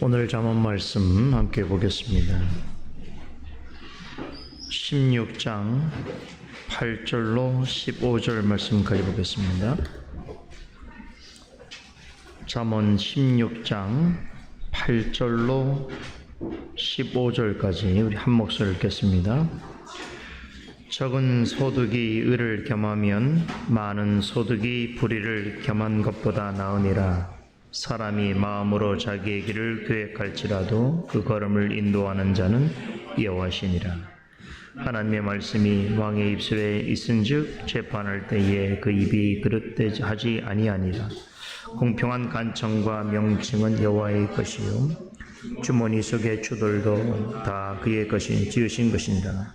오늘 잠언 말씀 함께 보겠습니다. 16장 8절로 15절 말씀까지 보겠습니다. 잠언 16장 8절로 15절까지 우리 한 목소리 읽겠습니다. 적은 소득이 의를 겸하면 많은 소득이 불의를 겸한 것보다 나으니라. 사람이 마음으로 자기의 길을 계획할지라도 그 걸음을 인도하는 자는 여호와시니라. 하나님의 말씀이 왕의 입술에 있은즉 재판할 때에 그 입이 그릇되지 아니하니라. 공평한 간청과 명칭은 여호와의 것이요 주머니 속의 주들도 다 그의 것이 지으신 것이니라.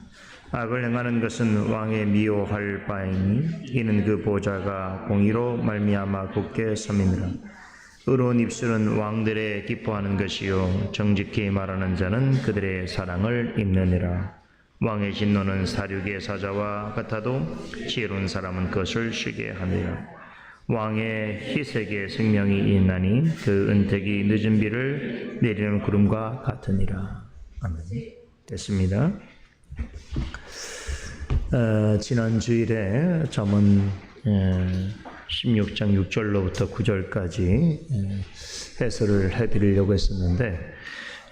악을 행하는 것은 왕의 미워할 바이니 이는 그 보좌가 공의로 말미암아 굳게 섬이니라. 의로운 입술은 왕들의 기뻐하는 것이요 정직히 말하는 자는 그들의 사랑을 입느니라. 왕의 진노는 사륙의 사자와 같아도 지혜로운 사람은 그것을 쉬게 하느니라. 왕의 희색에 생명이 있나니 그 은택이 늦은 비를 내리는 구름과 같으니라. 아멘. 됐습니다. 지난 주일에 잠언 16장 6절로부터 9절까지 해설을 해드리려고 했었는데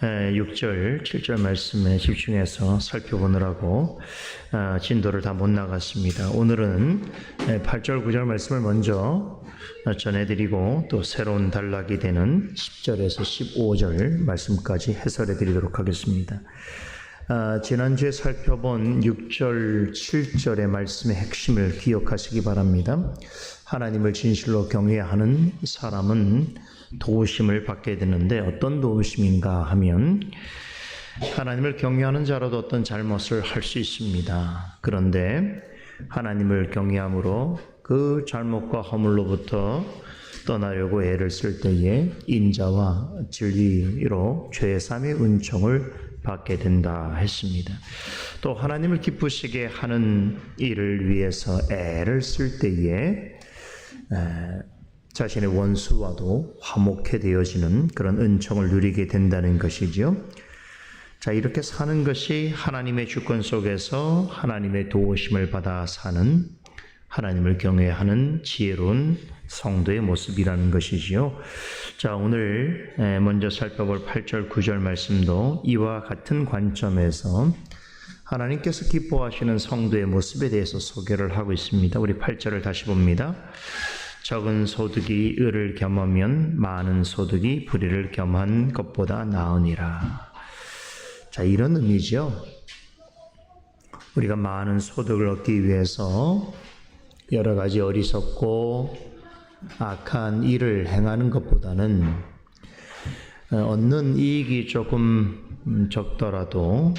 6절, 7절 말씀에 집중해서 살펴보느라고 진도를 다 못 나갔습니다. 오늘은 8절, 9절 말씀을 먼저 전해드리고 또 새로운 단락이 되는 10절에서 15절 말씀까지 해설해드리도록 하겠습니다. 지난주에 살펴본 6절, 7절의 말씀의 핵심을 기억하시기 바랍니다. 하나님을 진실로 경외하는 사람은 도우심을 받게 되는데 어떤 도우심인가 하면 하나님을 경외하는 자라도 어떤 잘못을 할 수 있습니다. 그런데 하나님을 경외함으로 그 잘못과 허물로부터 떠나려고 애를 쓸 때에 인자와 진리로 죄사함의 은총을 받게 된다 했습니다. 또 하나님을 기쁘시게 하는 일을 위해서 애를 쓸 때에 자신의 원수와도 화목해 되어지는 그런 은총을 누리게 된다는 것이죠. 자, 이렇게 사는 것이 하나님의 주권 속에서 하나님의 도우심을 받아 사는 하나님을 경외하는 지혜로운 성도의 모습이라는 것이지요. 자, 오늘 먼저 살펴볼 8절, 9절 말씀도 이와 같은 관점에서 하나님께서 기뻐하시는 성도의 모습에 대해서 소개를 하고 있습니다. 우리 8절을 다시 봅니다. 적은 소득이 의를 겸하면 많은 소득이 불의를 겸한 것보다 나으니라. 자, 이런 의미죠. 우리가 많은 소득을 얻기 위해서 여러 가지 어리석고 악한 일을 행하는 것보다는 얻는 이익이 조금 적더라도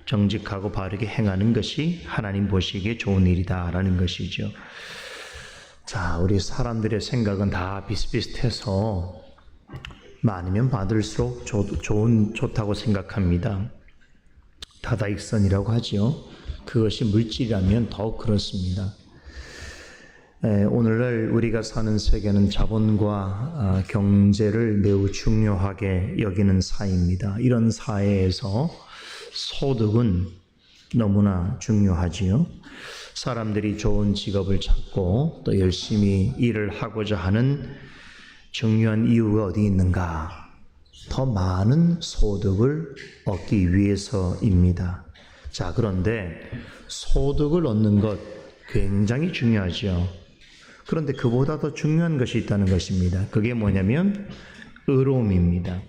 정직하고 바르게 행하는 것이 하나님 보시기에 좋은 일이다라는 것이죠. 자, 우리 사람들의 생각은 다 비슷비슷해서 많으면 받을수록 좋다고 생각합니다. 다다익선이라고 하지요. 그것이 물질이라면 더욱 그렇습니다. 오늘날 우리가 사는 세계는 자본과 경제를 매우 중요하게 여기는 사회입니다. 이런 사회에서 소득은 너무나 중요하지요. 사람들이 좋은 직업을 찾고 또 열심히 일을 하고자 하는 중요한 이유가 어디 있는가? 더 많은 소득을 얻기 위해서입니다. 자, 그런데 소득을 얻는 것 굉장히 중요하죠. 그런데 그보다 더 중요한 것이 있다는 것입니다. 그게 뭐냐면 의로움입니다.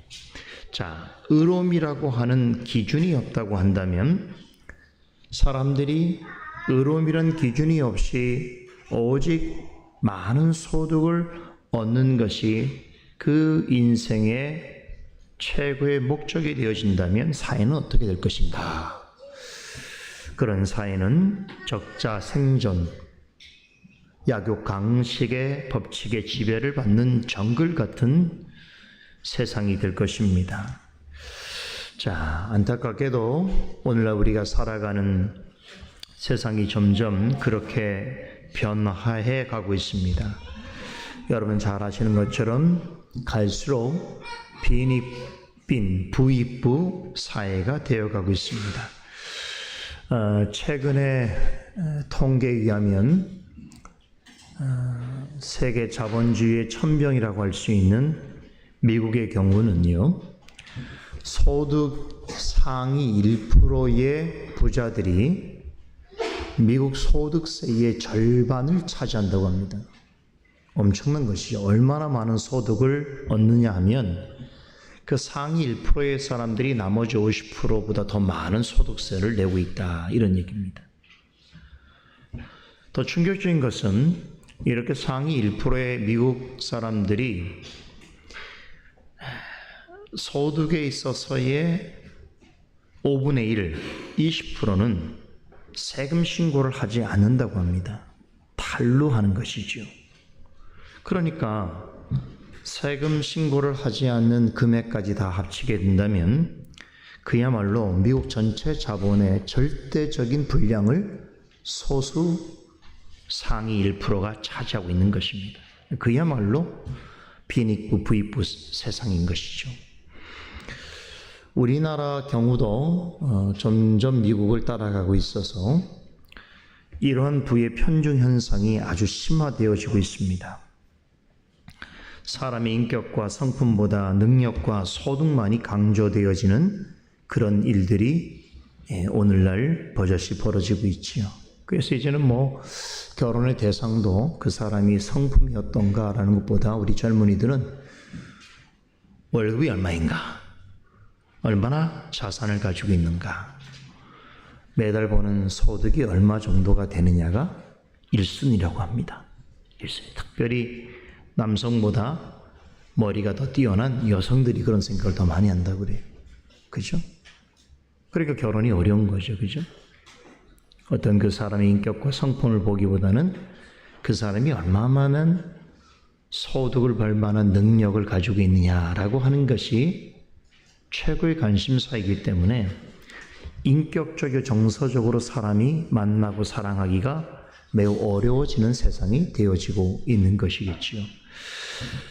자, 의로움이라고 하는 기준이 없다고 한다면 사람들이 의로움이란 기준이 없이 오직 많은 소득을 얻는 것이 그 인생의 최고의 목적이 되어진다면 사회는 어떻게 될 것인가? 그런 사회는 적자 생존, 약육강식의 법칙의 지배를 받는 정글 같은 세상이 될 것입니다. 자, 안타깝게도 오늘날 우리가 살아가는 세상이 점점 그렇게 변화해 가고 있습니다. 여러분 잘 아시는 것처럼 갈수록 빈익 빈 부익부 사회가 되어가고 있습니다. 최근에 통계에 의하면 세계 자본주의의 천병이라고 할 수 있는 미국의 경우는요, 소득 상위 1%의 부자들이 미국 소득세의 절반을 차지한다고 합니다. 엄청난 것이죠. 얼마나 많은 소득을 얻느냐 하면 그 상위 1%의 사람들이 나머지 50%보다 더 많은 소득세를 내고 있다, 이런 얘기입니다. 더 충격적인 것은 이렇게 상위 1%의 미국 사람들이 소득에 있어서의 5분의 1, 20%는 세금 신고를 하지 않는다고 합니다. 탈루하는 것이죠. 그러니까 세금 신고를 하지 않는 금액까지 다 합치게 된다면 그야말로 미국 전체 자본의 절대적인 분량을 소수 상위 1%가 차지하고 있는 것입니다. 그야말로 빈익부 부익부 세상인 것이죠. 우리나라 경우도 점점 미국을 따라가고 있어서 이러한 부의 편중 현상이 아주 심화되어지고 있습니다. 사람의 인격과 성품보다 능력과 소득만이 강조되어지는 그런 일들이 오늘날 버젓이 벌어지고 있지요. 그래서 이제는 결혼의 대상도 그 사람이 성품이 어떤가라는 것보다 우리 젊은이들은 월급이 얼마인가, 얼마나 자산을 가지고 있는가, 매달 버는 소득이 얼마 정도가 되느냐가 1순위라고 합니다. 1순위. 특별히 남성보다 머리가 더 뛰어난 여성들이 그런 생각을 더 많이 한다고 그래요. 그죠? 그러니까 결혼이 어려운 거죠. 그죠? 어떤 그 사람의 인격과 성품을 보기보다는 그 사람이 얼마만한 소득을 벌 만한 능력을 가지고 있느냐라고 하는 것이 최고의 관심사이기 때문에 인격적이고 정서적으로 사람이 만나고 사랑하기가 매우 어려워지는 세상이 되어지고 있는 것이겠지요.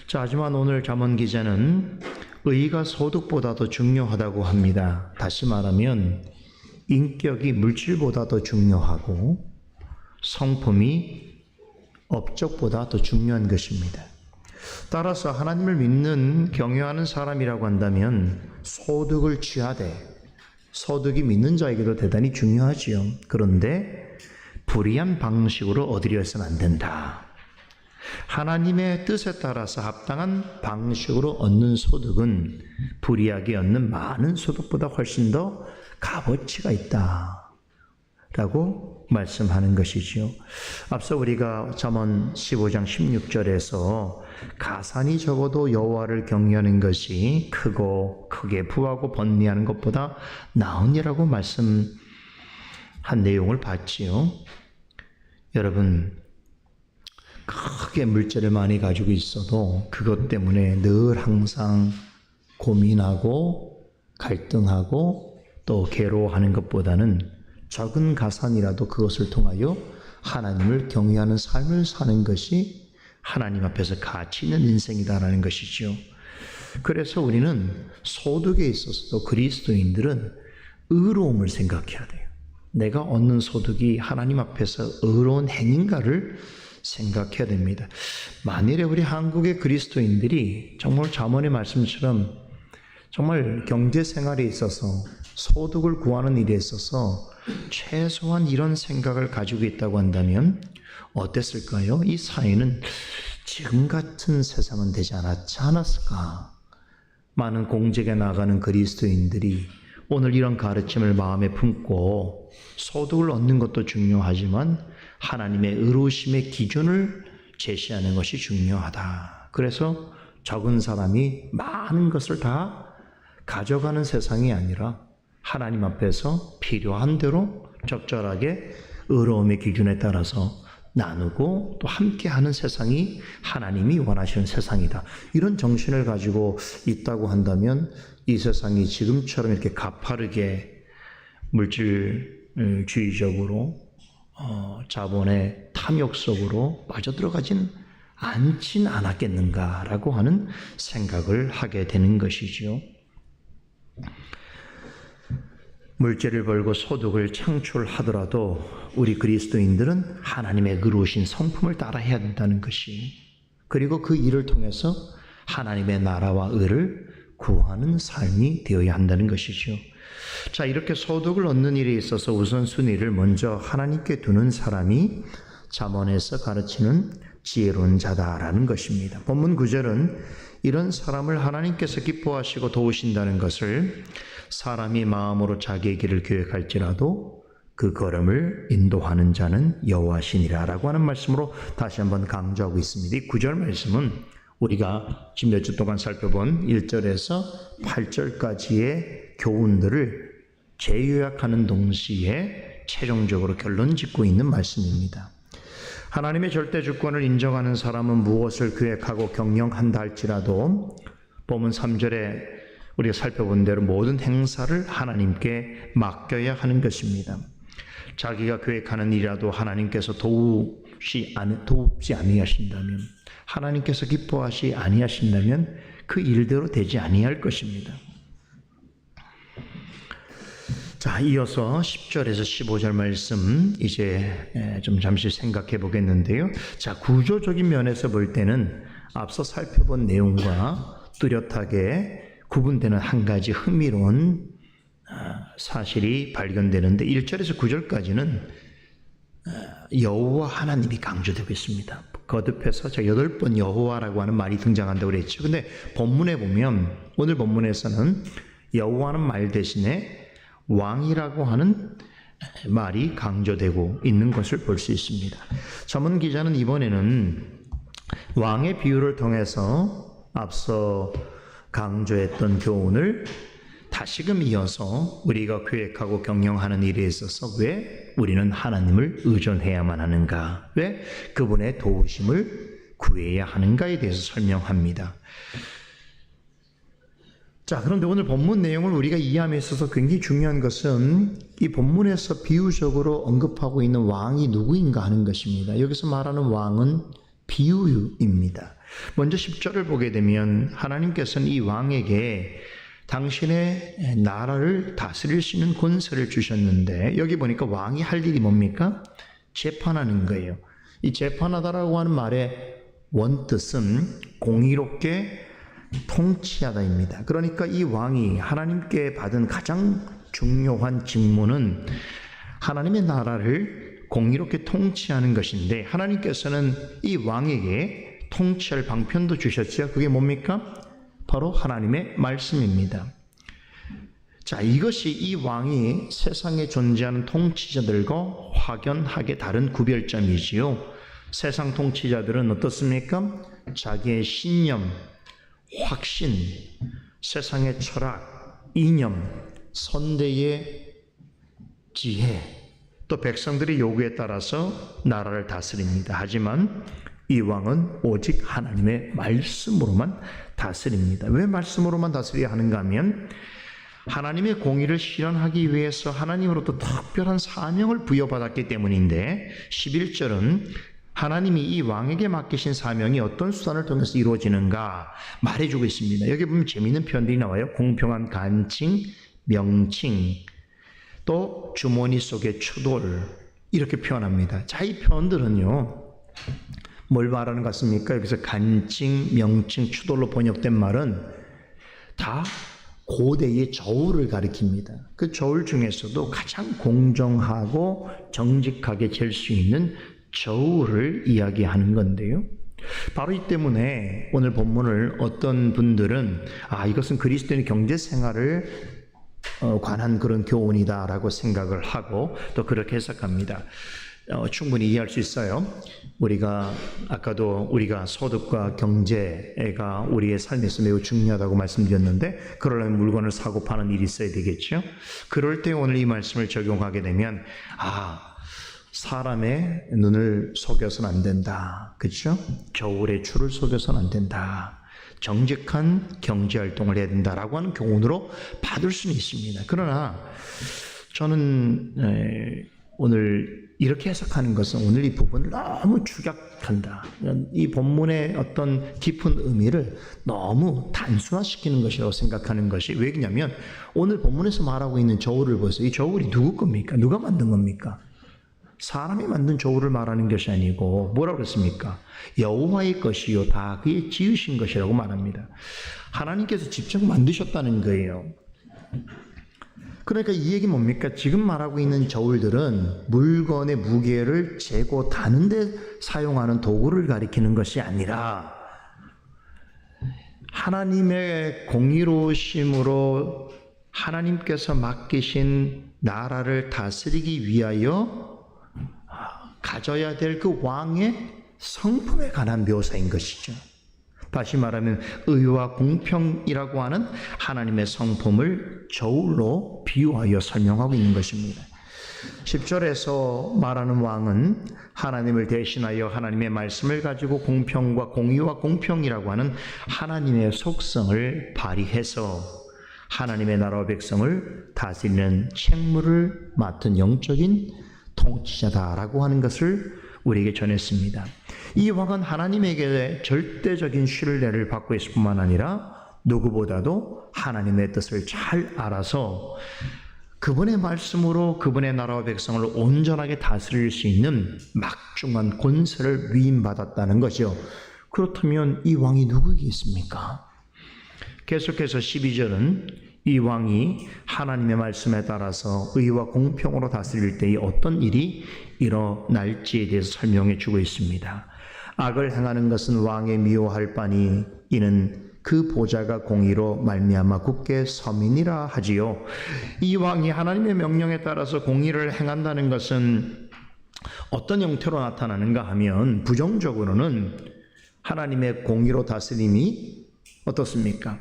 자, 하지만 오늘 잠언 기자는 의가 소득보다 더 중요하다고 합니다. 다시 말하면 인격이 물질보다 더 중요하고 성품이 업적보다 더 중요한 것입니다. 따라서 하나님을 믿는 경외하는 사람이라고 한다면 소득을 취하되 소득이 믿는 자에게도 대단히 중요하지요. 그런데 불의한 방식으로 얻으려 해서는 안 된다. 하나님의 뜻에 따라서 합당한 방식으로 얻는 소득은 불의하게 얻는 많은 소득보다 훨씬 더 값어치가 있다 라고 말씀하는 것이지요. 앞서 우리가 잠언 15장 16절에서 가산이 적어도 여호와를 경외하는 것이 크게 부하고 번뇌하는 것보다 나으니라고 말씀한 내용을 봤지요. 여러분, 크게 물질을 많이 가지고 있어도 그것 때문에 늘 항상 고민하고 갈등하고 또 괴로워하는 것보다는 적은 가산이라도 그것을 통하여 하나님을 경외하는 삶을 사는 것이 하나님 앞에서 가치 있는 인생이다라는 것이죠. 그래서 우리는 소득에 있어서도 그리스도인들은 의로움을 생각해야 돼요. 내가 얻는 소득이 하나님 앞에서 의로운 행인가를 생각해야 됩니다. 만일에 우리 한국의 그리스도인들이 정말 잠언의 말씀처럼 정말 경제 생활에 있어서 소득을 구하는 일에 있어서 최소한 이런 생각을 가지고 있다고 한다면 어땠을까요? 이 사회는 지금 같은 세상은 되지 않았지 않았을까? 많은 공직에 나가는 그리스도인들이 오늘 이런 가르침을 마음에 품고 소득을 얻는 것도 중요하지만 하나님의 의로우심의 기준을 제시하는 것이 중요하다. 그래서 적은 사람이 많은 것을 다 가져가는 세상이 아니라 하나님 앞에서 필요한 대로 적절하게 의로움의 기준에 따라서 나누고 또 함께하는 세상이 하나님이 원하시는 세상이다. 이런 정신을 가지고 있다고 한다면 이 세상이 지금처럼 이렇게 가파르게 물질주의적으로 자본의 탐욕 속으로 빠져들어가진 않았겠는가라고 하는 생각을 하게 되는 것이지요. 물질을 벌고 소득을 창출하더라도 우리 그리스도인들은 하나님의 의로우신 성품을 따라해야 된다는 것이, 그리고 그 일을 통해서 하나님의 나라와 의를 구하는 삶이 되어야 한다는 것이죠. 자, 이렇게 소득을 얻는 일에 있어서 우선순위를 먼저 하나님께 두는 사람이 잠언에서 가르치는 지혜로운 자다라는 것입니다. 본문 9절은 이런 사람을 하나님께서 기뻐하시고 도우신다는 것을 사람이 마음으로 자기의 길을 계획할지라도 그 걸음을 인도하는 자는 여호와시니라 라고 하는 말씀으로 다시 한번 강조하고 있습니다. 이 9절 말씀은 우리가 지금 몇 주 동안 살펴본 1절에서 8절까지의 교훈들을 재요약하는 동시에 최종적으로 결론 짓고 있는 말씀입니다. 하나님의 절대 주권을 인정하는 사람은 무엇을 계획하고 경영한다 할지라도 본문 3절에 우리가 살펴본 대로 모든 행사를 하나님께 맡겨야 하는 것입니다. 자기가 계획하는 일이라도 하나님께서 도우지 아니하신다면, 하나님께서 기뻐하시 아니하신다면 그 일대로 되지 아니할 것입니다. 자, 이어서 10절에서 15절 말씀 이제 좀 잠시 생각해 보겠는데요. 자, 구조적인 면에서 볼 때는 앞서 살펴본 내용과 뚜렷하게 구분되는 한 가지 흥미로운 사실이 발견되는데 1절에서 9절까지는 여호와 하나님이 강조되고 있습니다. 거듭해서 8번 여호와라고 하는 말이 등장한다고 그랬죠. 근데 본문에 보면, 오늘 본문에서는 여호와는 말 대신에 왕이라고 하는 말이 강조되고 있는 것을 볼 수 있습니다. 잠언 기자는 이번에는 왕의 비유를 통해서 앞서 강조했던 교훈을 다시금 이어서 우리가 계획하고 경영하는 일에 있어서 왜 우리는 하나님을 의존해야만 하는가, 왜 그분의 도우심을 구해야 하는가에 대해서 설명합니다. 자, 그런데 오늘 본문 내용을 우리가 이해함에 있어서 굉장히 중요한 것은 이 본문에서 비유적으로 언급하고 있는 왕이 누구인가 하는 것입니다. 여기서 말하는 왕은 비유입니다. 먼저 10절을 보게 되면 하나님께서는 이 왕에게 당신의 나라를 다스릴 수 있는 권세를 주셨는데, 여기 보니까 왕이 할 일이 뭡니까? 재판하는 거예요. 이 재판하다라고 하는 말의 원뜻은 공의롭게 통치하다입니다. 그러니까 이 왕이 하나님께 받은 가장 중요한 직무는 하나님의 나라를 공의롭게 통치하는 것인데, 하나님께서는 이 왕에게 통치할 방편도 주셨죠. 그게 뭡니까? 바로 하나님의 말씀입니다. 자, 이것이 이 왕이 세상에 존재하는 통치자들과 확연하게 다른 구별점이지요. 세상 통치자들은 어떻습니까? 자기의 신념, 확신, 세상의 철학, 이념, 선대의 지혜, 또 백성들의 요구에 따라서 나라를 다스립니다. 하지만 이 왕은 오직 하나님의 말씀으로만 다스립니다. 왜 말씀으로만 다스려야 하는가 하면 하나님의 공의를 실현하기 위해서 하나님으로부터 특별한 사명을 부여받았기 때문인데, 11절은 하나님이 이 왕에게 맡기신 사명이 어떤 수단을 통해서 이루어지는가 말해주고 있습니다. 여기 보면 재미있는 표현들이 나와요. 공평한 간칭, 명칭, 또 주머니 속의 추돌, 이렇게 표현합니다. 자, 이 표현들은요, 뭘 말하는 것 같습니까? 여기서 간칭, 명칭, 추돌로 번역된 말은 다 고대의 저울을 가리킵니다. 그 저울 중에서도 가장 공정하고 정직하게 잴 수 있는 저울을 이야기하는 건데요. 바로 이 때문에 오늘 본문을 어떤 분들은 이것은 그리스도인의 경제 생활을 관한 그런 교훈이다라고 생각을 하고 또 그렇게 해석합니다. 충분히 이해할 수 있어요. 아까도 우리가 소득과 경제가 우리의 삶에서 매우 중요하다고 말씀드렸는데, 그러려면 물건을 사고 파는 일이 있어야 되겠죠. 그럴 때 오늘 이 말씀을 적용하게 되면 사람의 눈을 속여서는 안 된다. 그렇죠? 저울의 추를 속여서는 안 된다. 정직한 경제활동을 해야 된다라고 하는 교훈으로 받을 수는 있습니다. 그러나 저는 오늘 이렇게 해석하는 것은 오늘 이 부분을 너무 축약한다. 이 본문의 어떤 깊은 의미를 너무 단순화시키는 것이라고 생각하는 것이 왜냐면 오늘 본문에서 말하고 있는 저울을 보세요. 이 저울이 누구 겁니까? 누가 만든 겁니까? 사람이 만든 저울을 말하는 것이 아니고 뭐라고 그랬습니까? 여호와의 것이요 다 그의 지으신 것이라고 말합니다. 하나님께서 직접 만드셨다는 거예요. 그러니까 이 얘기 뭡니까? 지금 말하고 있는 저울들은 물건의 무게를 재고 다는 데 사용하는 도구를 가리키는 것이 아니라 하나님의 공의로우심으로 하나님께서 맡기신 나라를 다스리기 위하여 가져야 될 그 왕의 성품에 관한 묘사인 것이죠. 다시 말하면 의와 공평이라고 하는 하나님의 성품을 저울로 비유하여 설명하고 있는 것입니다. 10절에서 말하는 왕은 하나님을 대신하여 하나님의 말씀을 가지고 공평과 공의와 공평이라고 하는 하나님의 속성을 발휘해서 하나님의 나라와 백성을 다스리는 책무를 맡은 영적인 통치자다라고 하는 것을 우리에게 전했습니다. 이 왕은 하나님에게 절대적인 신뢰를 받고 있을 뿐만 아니라 누구보다도 하나님의 뜻을 잘 알아서 그분의 말씀으로 그분의 나라와 백성을 온전하게 다스릴 수 있는 막중한 권세를 위임받았다는 것이요. 그렇다면 이 왕이 누구이겠습니까? 계속해서 12절은 이 왕이 하나님의 말씀에 따라서 의와 공평으로 다스릴 때에 어떤 일이 일어날지에 대해서 설명해 주고 있습니다. 악을 행하는 것은 왕의 미워할 바니 이는 그 보좌가 공의로 말미암아 굳게 서민이라 하지요. 이 왕이 하나님의 명령에 따라서 공의를 행한다는 것은 어떤 형태로 나타나는가 하면 부정적으로는 하나님의 공의로 다스림이 어떻습니까?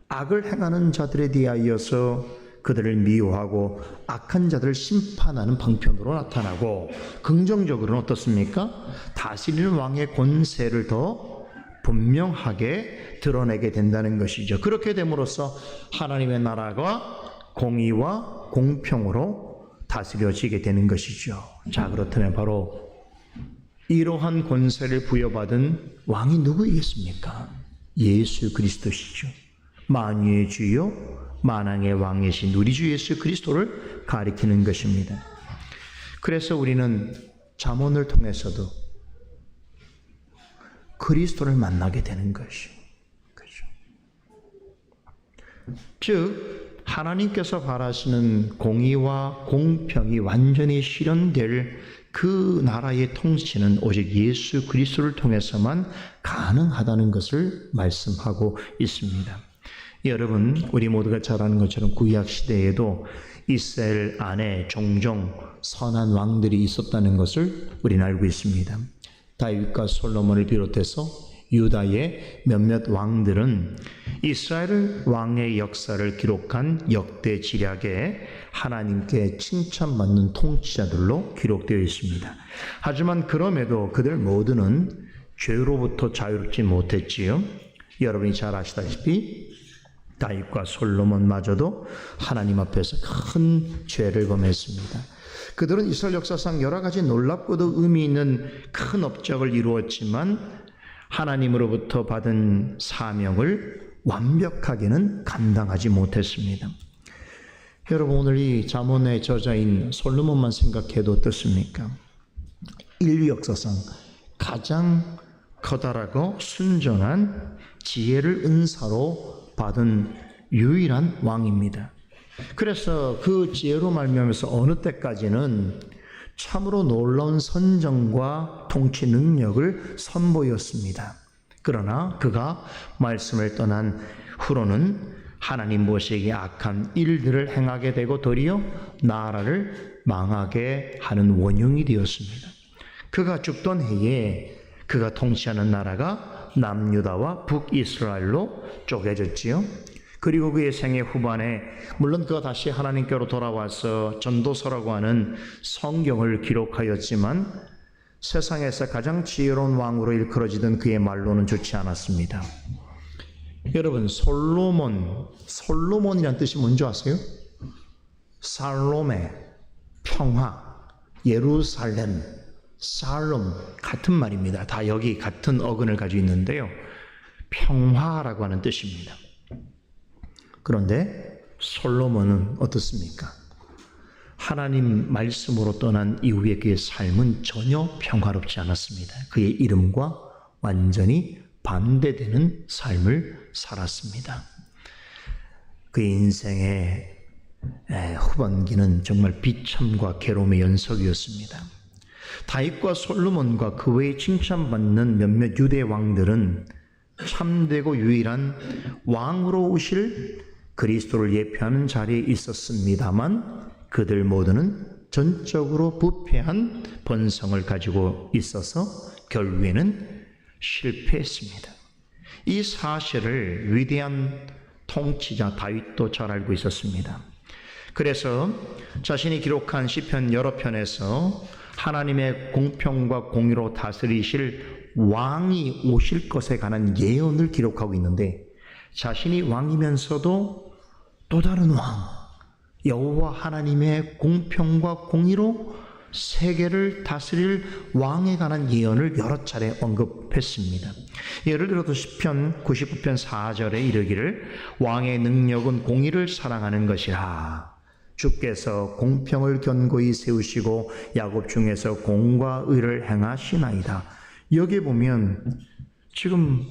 악을 행하는 자들에 대하여서 그들을 미워하고 악한 자들을 심판하는 방편으로 나타나고 긍정적으로는 어떻습니까? 다스리는 왕의 권세를 더 분명하게 드러내게 된다는 것이죠. 그렇게 됨으로써 하나님의 나라가 공의와 공평으로 다스려지게 되는 것이죠. 자, 그렇다면 바로 이러한 권세를 부여받은 왕이 누구이겠습니까? 예수 그리스도시죠. 만유의 주요 만왕의 왕이신 우리 주 예수 그리스도를 가리키는 것입니다. 그래서 우리는 잠언을 통해서도 그리스도를 만나게 되는 것이죠. 그렇죠? 즉 하나님께서 바라시는 공의와 공평이 완전히 실현될 그 나라의 통치는 오직 예수 그리스도를 통해서만 가능하다는 것을 말씀하고 있습니다. 여러분, 우리 모두가 잘 아는 것처럼 구약 시대에도 이스라엘 안에 종종 선한 왕들이 있었다는 것을 우리는 알고 있습니다. 다윗과 솔로몬을 비롯해서 유다의 몇몇 왕들은 이스라엘 왕의 역사를 기록한 역대 지략에 하나님께 칭찬받는 통치자들로 기록되어 있습니다. 하지만 그럼에도 그들 모두는 죄로부터 자유롭지 못했지요. 여러분이 잘 아시다시피 다윗과 솔로몬마저도 하나님 앞에서 큰 죄를 범했습니다. 그들은 이스라엘 역사상 여러 가지 놀랍고도 의미 있는 큰 업적을 이루었지만 하나님으로부터 받은 사명을 완벽하게는 감당하지 못했습니다. 여러분, 오늘 이 잠언의 저자인 솔로몬만 생각해도 어떻습니까? 인류 역사상 가장 커다랗고 순전한 지혜를 은사로 받은 유일한 왕입니다. 그래서 그 지혜로 말미암아서 어느 때까지는 참으로 놀라운 선정과 통치 능력을 선보였습니다. 그러나 그가 말씀을 떠난 후로는 하나님 모세에게 악한 일들을 행하게 되고 도리어 나라를 망하게 하는 원흉이 되었습니다. 그가 죽던 해에 그가 통치하는 나라가 남유다와 북이스라엘로 쪼개졌지요. 그리고 그의 생애 후반에 물론 그가 다시 하나님께로 돌아와서 전도서라고 하는 성경을 기록하였지만 세상에서 가장 지혜로운 왕으로 일컬어지던 그의 말로는 좋지 않았습니다. 여러분, 솔로몬이란 뜻이 뭔지 아세요? 살로메, 평화, 예루살렘, 살롬 같은 말입니다. 다 여기 같은 어근을 가지고 있는데요. 평화라고 하는 뜻입니다. 그런데 솔로몬은 어떻습니까? 하나님 말씀으로 떠난 이후에 그의 삶은 전혀 평화롭지 않았습니다. 그의 이름과 완전히 반대되는 삶을 살았습니다. 그의 인생의 후반기는 정말 비참과 괴로움의 연속이었습니다. 다윗과 솔로몬과 그 외에 칭찬받는 몇몇 유대 왕들은 참되고 유일한 왕으로 오실 그리스도를 예표하는 자리에 있었습니다만 그들 모두는 전적으로 부패한 본성을 가지고 있어서 결국에는 실패했습니다. 이 사실을 위대한 통치자 다윗도 잘 알고 있었습니다. 그래서 자신이 기록한 시편 여러 편에서 하나님의 공평과 공의로 다스리실 왕이 오실 것에 관한 예언을 기록하고 있는데 자신이 왕이면서도 또 다른 왕, 여호와 하나님의 공평과 공의로 세계를 다스릴 왕에 관한 예언을 여러 차례 언급했습니다. 예를 들어서 시편 99편 4절에 이르기를 왕의 능력은 공의를 사랑하는 것이라. 주께서 공평을 견고히 세우시고 야곱 중에서 공과 의를 행하시나이다. 여기 보면 지금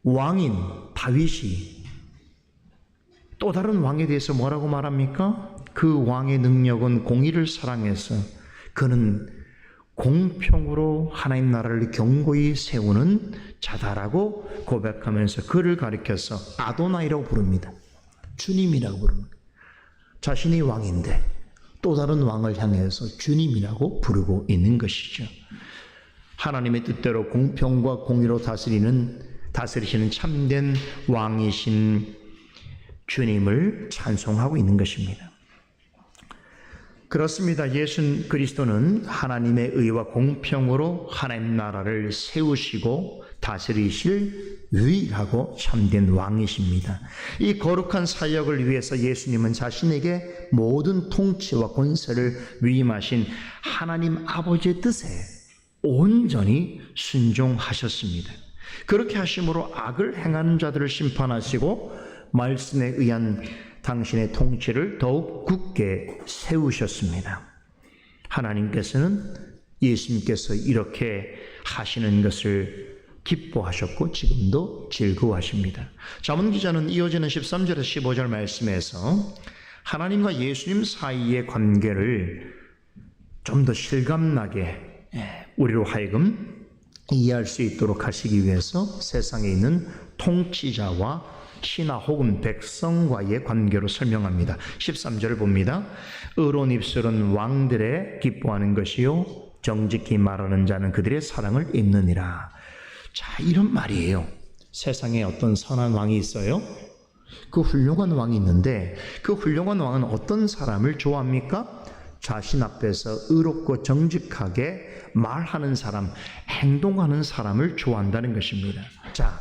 왕인 다윗이 또 다른 왕에 대해서 뭐라고 말합니까? 그 왕의 능력은 공의를 사랑해서 그는 공평으로 하나님 나라를 견고히 세우는 자다라고 고백하면서 그를 가리켜서 아도나이라고 부릅니다. 주님이라고 부릅니다. 자신이 왕인데 또 다른 왕을 향해서 주님이라고 부르고 있는 것이죠. 하나님의 뜻대로 공평과 공의로 다스리시는 참된 왕이신 주님을 찬송하고 있는 것입니다. 그렇습니다. 예수 그리스도는 하나님의 의와 공평으로 하나님 나라를 세우시고 다스리실 유일하고 참된 왕이십니다. 이 거룩한 사역을 위해서 예수님은 자신에게 모든 통치와 권세를 위임하신 하나님 아버지의 뜻에 온전히 순종하셨습니다. 그렇게 하심으로 악을 행하는 자들을 심판하시고 말씀에 의한 당신의 통치를 더욱 굳게 세우셨습니다. 하나님께서는 예수님께서 이렇게 하시는 것을 기뻐하셨고 지금도 즐거워하십니다. 잠언 기자는 이어지는 13절에서 15절 말씀에서 하나님과 예수님 사이의 관계를 좀 더 실감나게 우리로 하여금 이해할 수 있도록 하시기 위해서 세상에 있는 통치자와 신하 혹은 백성과의 관계로 설명합니다. 13절을 봅니다. 의로운 입술은 왕들의 기뻐하는 것이요 정직히 말하는 자는 그들의 사랑을 입느니라. 자, 이런 말이에요. 세상에 어떤 선한 왕이 있어요. 그 훌륭한 왕이 있는데 그 훌륭한 왕은 어떤 사람을 좋아합니까? 자신 앞에서 의롭고 정직하게 말하는 사람, 행동하는 사람을 좋아한다는 것입니다. 자,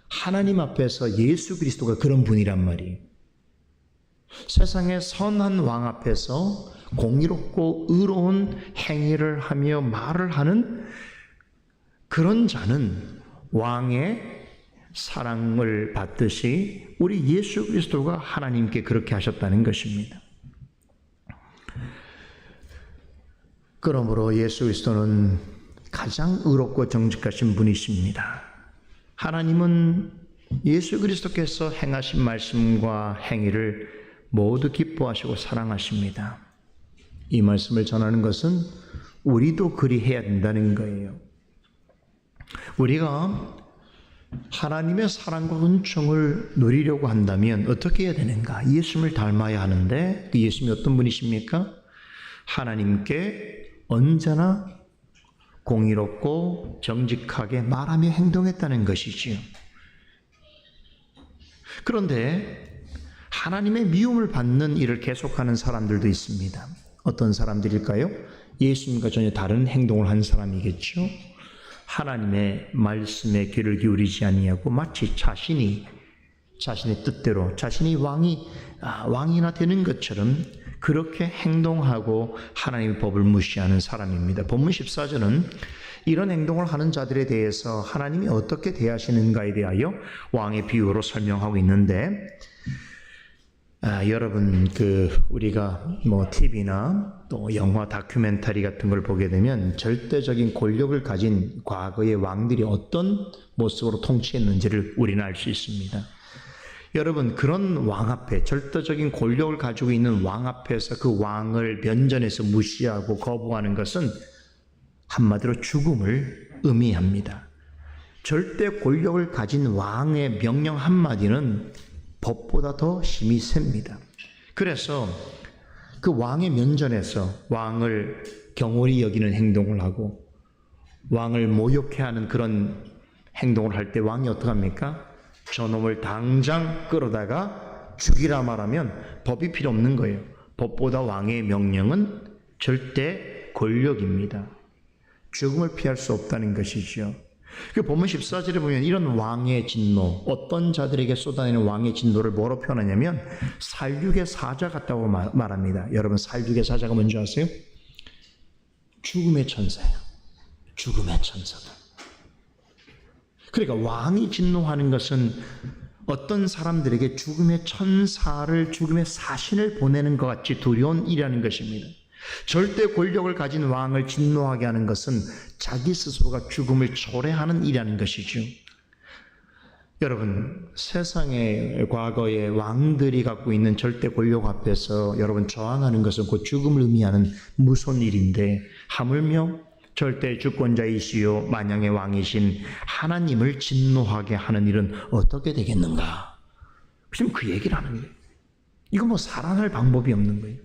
하나님 앞에서 예수 그리스도가 그런 분이란 말이에요. 세상의 선한 왕 앞에서 공의롭고 의로운 행위를 하며 말을 하는 그런 자는 왕의 사랑을 받듯이 우리 예수 그리스도가 하나님께 그렇게 하셨다는 것입니다. 그러므로 예수 그리스도는 가장 의롭고 정직하신 분이십니다. 하나님은 예수 그리스도께서 행하신 말씀과 행위를 모두 기뻐하시고 사랑하십니다. 이 말씀을 전하는 것은 우리도 그리해야 된다는 거예요. 우리가 하나님의 사랑과 은총을 누리려고 한다면 어떻게 해야 되는가? 예수님을 닮아야 하는데 그 예수님이 어떤 분이십니까? 하나님께 언제나 공의롭고 정직하게 말하며 행동했다는 것이지요. 그런데 하나님의 미움을 받는 일을 계속하는 사람들도 있습니다. 어떤 사람들일까요? 예수님과 전혀 다른 행동을 한 사람이겠죠. 하나님의 말씀에 귀를 기울이지 아니하고 마치 자신의 뜻대로 자신이 왕이나 되는 것처럼 그렇게 행동하고 하나님의 법을 무시하는 사람입니다. 본문 14절은 이런 행동을 하는 자들에 대해서 하나님이 어떻게 대하시는가에 대하여 왕의 비유로 설명하고 있는데, 여러분 우리가 TV나 또 영화 다큐멘터리 같은 걸 보게 되면 절대적인 권력을 가진 과거의 왕들이 어떤 모습으로 통치했는지를 우리는 알 수 있습니다. 여러분, 그런 왕 앞에, 절대적인 권력을 가지고 있는 왕 앞에서 그 왕을 면전에서 무시하고 거부하는 것은 한마디로 죽음을 의미합니다. 절대 권력을 가진 왕의 명령 한마디는 법보다 더 힘이 셉니다. 그래서 그 왕의 면전에서 왕을 경홀히 여기는 행동을 하고 왕을 모욕해하는 그런 행동을 할 때 왕이 어떡합니까? 저놈을 당장 끌어다가 죽이라 말하면 법이 필요 없는 거예요. 법보다 왕의 명령은 절대 권력입니다. 죽음을 피할 수 없다는 것이죠. 그 본문 14절에 보면 이런 왕의 진노, 어떤 자들에게 쏟아내는 왕의 진노를 뭐로 표현하냐면 살육의 사자 같다고 말합니다. 여러분, 살육의 사자가 뭔지 아세요? 죽음의 천사예요. 죽음의 천사다. 그러니까 왕이 진노하는 것은 어떤 사람들에게 죽음의 천사를, 죽음의 사신을 보내는 것 같이 두려운 일이라는 것입니다. 절대 권력을 가진 왕을 진노하게 하는 것은 자기 스스로가 죽음을 초래하는 일이라는 것이죠. 여러분, 세상의 과거의 왕들이 갖고 있는 절대 권력 앞에서 여러분 저항하는 것은 곧 죽음을 의미하는 무서운 일인데, 하물며 절대 주권자이시요 만왕의 왕이신 하나님을 진노하게 하는 일은 어떻게 되겠는가? 지금 그 얘기를 하는 거예요. 이거 살아날 방법이 없는 거예요.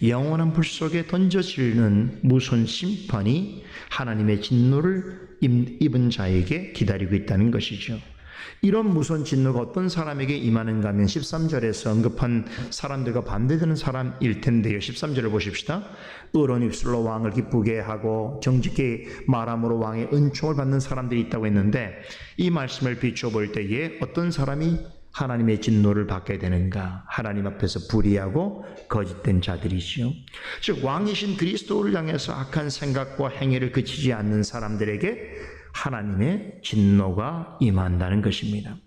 영원한 불 속에 던져지는 무서운 심판이 하나님의 진노를 입은 자에게 기다리고 있다는 것이죠. 이런 무서운 진노가 어떤 사람에게 임하는가 하면 13절에서 언급한 사람들과 반대되는 사람일 텐데요. 13절을 보십시다. 의로운 입술로 왕을 기쁘게 하고 정직히 말함으로 왕의 은총을 받는 사람들이 있다고 했는데, 이 말씀을 비춰볼 때에 어떤 사람이 하나님의 진노를 받게 되는가? 하나님 앞에서 불의하고 거짓된 자들이지요. 즉 왕이신 그리스도를 향해서 악한 생각과 행위를 그치지 않는 사람들에게 하나님의 진노가 임한다는 것입니다.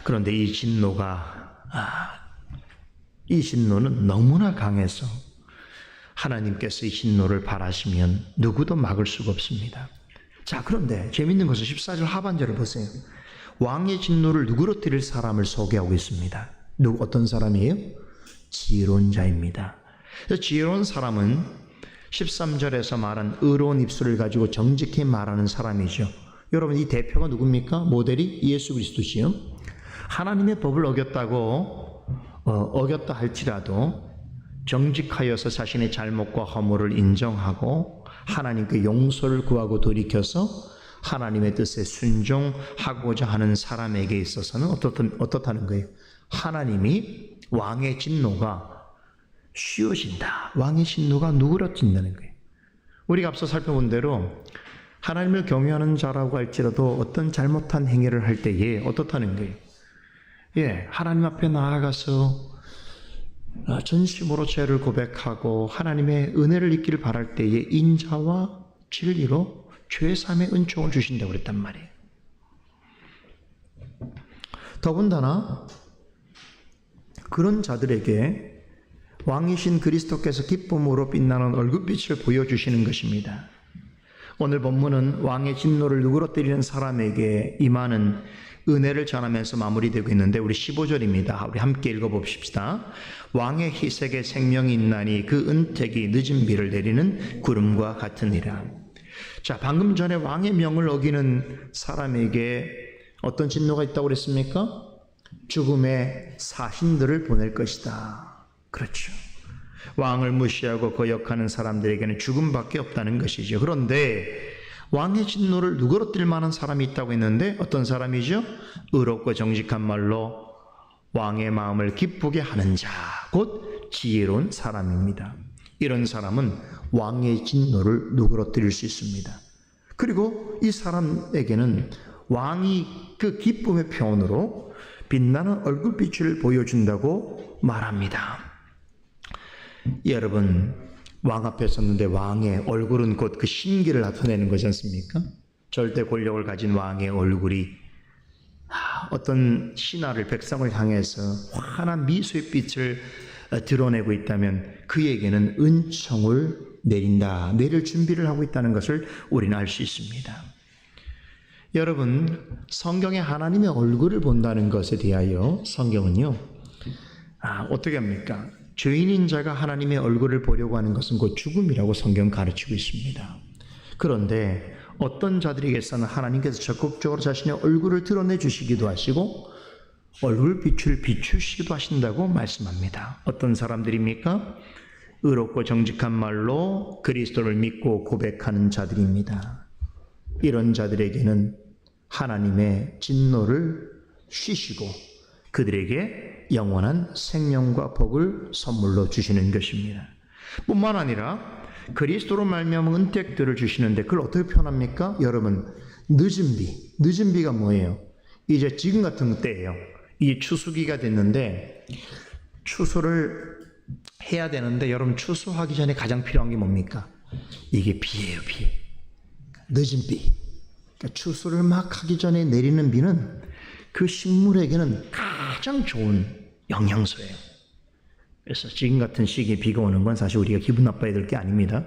그런데 이 진노는 너무나 강해서 하나님께서 이 진노를 바라시면 누구도 막을 수가 없습니다. 자, 그런데 재밌는 것은 14절 하반절을 보세요. 왕의 진노를 누구로 드릴 사람을 소개하고 있습니다. 어떤 사람이에요? 지혜로운 자입니다. 지혜로운 사람은 13절에서 말한 의로운 입술을 가지고 정직히 말하는 사람이죠. 여러분, 이 대표가 누굽니까? 모델이 예수 그리스도시요. 하나님의 법을 어겼다 할지라도 정직하여서 자신의 잘못과 허물을 인정하고 하나님께 용서를 구하고 돌이켜서 하나님의 뜻에 순종하고자 하는 사람에게 있어서는 어떻다는 거예요? 하나님이 왕의 진노가 쉬워진다. 왕의 진노가 누그러진다는 거예요. 우리가 앞서 살펴본 대로 하나님을 경외하는 자라고 할지라도 어떤 잘못한 행위를 할 때에 어떻다는 거예요? 하나님 앞에 나아가서 전심으로 죄를 고백하고 하나님의 은혜를 입기를 바랄 때에 인자와 진리로 죄사함의 은총을 주신다고 그랬단 말이에요. 더군다나 그런 자들에게 왕이신 그리스도께서 기쁨으로 빛나는 얼굴빛을 보여주시는 것입니다. 오늘 본문은 왕의 진노를 누그러뜨리는 사람에게 임하는 은혜를 전하면서 마무리되고 있는데, 우리 15절입니다. 우리 함께 읽어봅시다. 왕의 희색에 생명이 있나니 그 은택이 늦은 비를 내리는 구름과 같으니라. 자, 방금 전에 왕의 명을 어기는 사람에게 어떤 진노가 있다고 그랬습니까? 죽음의 사신들을 보낼 것이다. 그렇죠. 왕을 무시하고 거역하는 사람들에게는 죽음밖에 없다는 것이죠. 그런데 왕의 진노를 누그러뜨릴 만한 사람이 있다고 했는데 어떤 사람이죠? 의롭고 정직한 말로 왕의 마음을 기쁘게 하는 자, 곧 지혜로운 사람입니다. 이런 사람은 왕의 진노를 누그러뜨릴 수 있습니다. 그리고 이 사람에게는 왕이 그 기쁨의 표현으로 빛나는 얼굴빛을 보여준다고 말합니다. 여러분, 왕 앞에 섰는데 왕의 얼굴은 곧 그 신기를 나타내는 거지 않습니까? 절대 권력을 가진 왕의 얼굴이 어떤 신하를, 백성을 향해서 환한 미소의 빛을 드러내고 있다면 그에게는 은총을 내릴 준비를 하고 있다는 것을 우리는 알 수 있습니다. 여러분, 성경에 하나님의 얼굴을 본다는 것에 대하여 성경은요, 어떻게 합니까? 죄인인 자가 하나님의 얼굴을 보려고 하는 것은 곧 죽음이라고 성경은 가르치고 있습니다. 그런데 어떤 자들에게서는 하나님께서 적극적으로 자신의 얼굴을 드러내 주시기도 하시고 얼굴빛을 비추시기도 하신다고 말씀합니다. 어떤 사람들입니까? 의롭고 정직한 말로 그리스도를 믿고 고백하는 자들입니다. 이런 자들에게는 하나님의 진노를 쉬시고 그들에게 영원한 생명과 복을 선물로 주시는 것입니다. 뿐만 아니라 그리스도로 말미암은 은택들을 주시는데 그걸 어떻게 표현합니까? 여러분, 늦은 비가 뭐예요? 이제 지금 같은 때예요. 이 추수기가 됐는데 추수를 해야 되는데 여러분, 추수하기 전에 가장 필요한 게 뭡니까? 이게 비예요, 비. 늦은 비. 그러니까 추수를 막 하기 전에 내리는 비는 그 식물에게는 가장 좋은 영양소예요. 그래서 지금 같은 시기에 비가 오는 건 사실 우리가 기분 나빠야 될 게 아닙니다.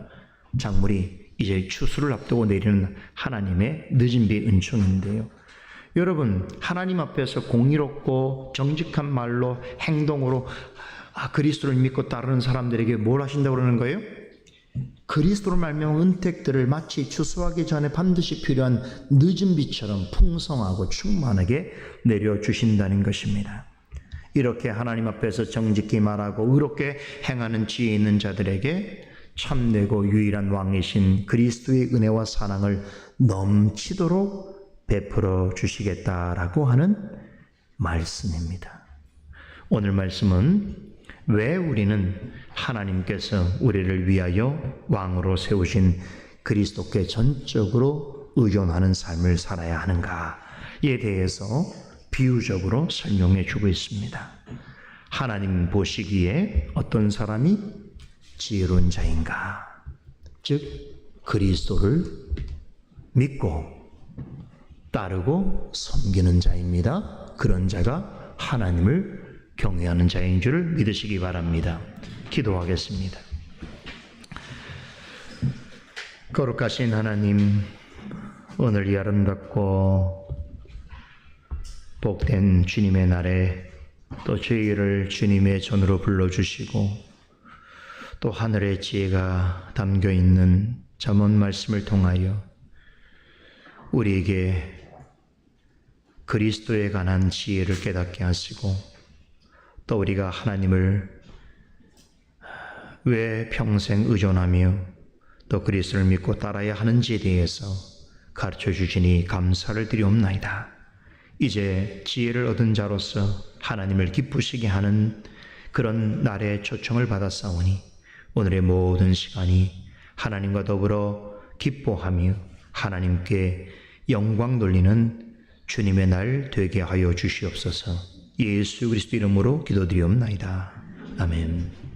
작물이 이제 추수를 앞두고 내리는 하나님의 늦은 비 은총인데요. 여러분, 하나님 앞에서 공의롭고 정직한 말로 행동으로 그리스도를 믿고 따르는 사람들에게 뭘 하신다고 그러는 거예요? 그리스도로 말미암은 은택들을 마치 추수하기 전에 반드시 필요한 늦은 비처럼 풍성하고 충만하게 내려주신다는 것입니다. 이렇게 하나님 앞에서 정직히 말하고 의롭게 행하는 지혜 있는 자들에게 참되고 유일한 왕이신 그리스도의 은혜와 사랑을 넘치도록 베풀어 주시겠다라고 하는 말씀입니다. 오늘 말씀은 왜 우리는 하나님께서 우리를 위하여 왕으로 세우신 그리스도께 전적으로 의존하는 삶을 살아야 하는가에 대해서 비유적으로 설명해 주고 있습니다. 하나님 보시기에 어떤 사람이 지혜로운 자인가? 즉 그리스도를 믿고 따르고 섬기는 자입니다. 그런 자가 하나님을 경외하는 자인 줄을 믿으시기 바랍니다. 기도하겠습니다. 거룩하신 하나님, 오늘 이 아름답고 복된 주님의 날에 또 저희를 주님의 전으로 불러주시고 또 하늘의 지혜가 담겨있는 잠언 말씀을 통하여 우리에게 그리스도에 관한 지혜를 깨닫게 하시고 또 우리가 하나님을 왜 평생 의존하며 또 그리스도를 믿고 따라야 하는지에 대해서 가르쳐 주시니 감사를 드리옵나이다. 이제 지혜를 얻은 자로서 하나님을 기쁘시게 하는 그런 날의 초청을 받았사오니 오늘의 모든 시간이 하나님과 더불어 기뻐하며 하나님께 영광 돌리는 주님의 날 되게 하여 주시옵소서. 예수 그리스도 이름으로 기도드리옵나이다. 아멘.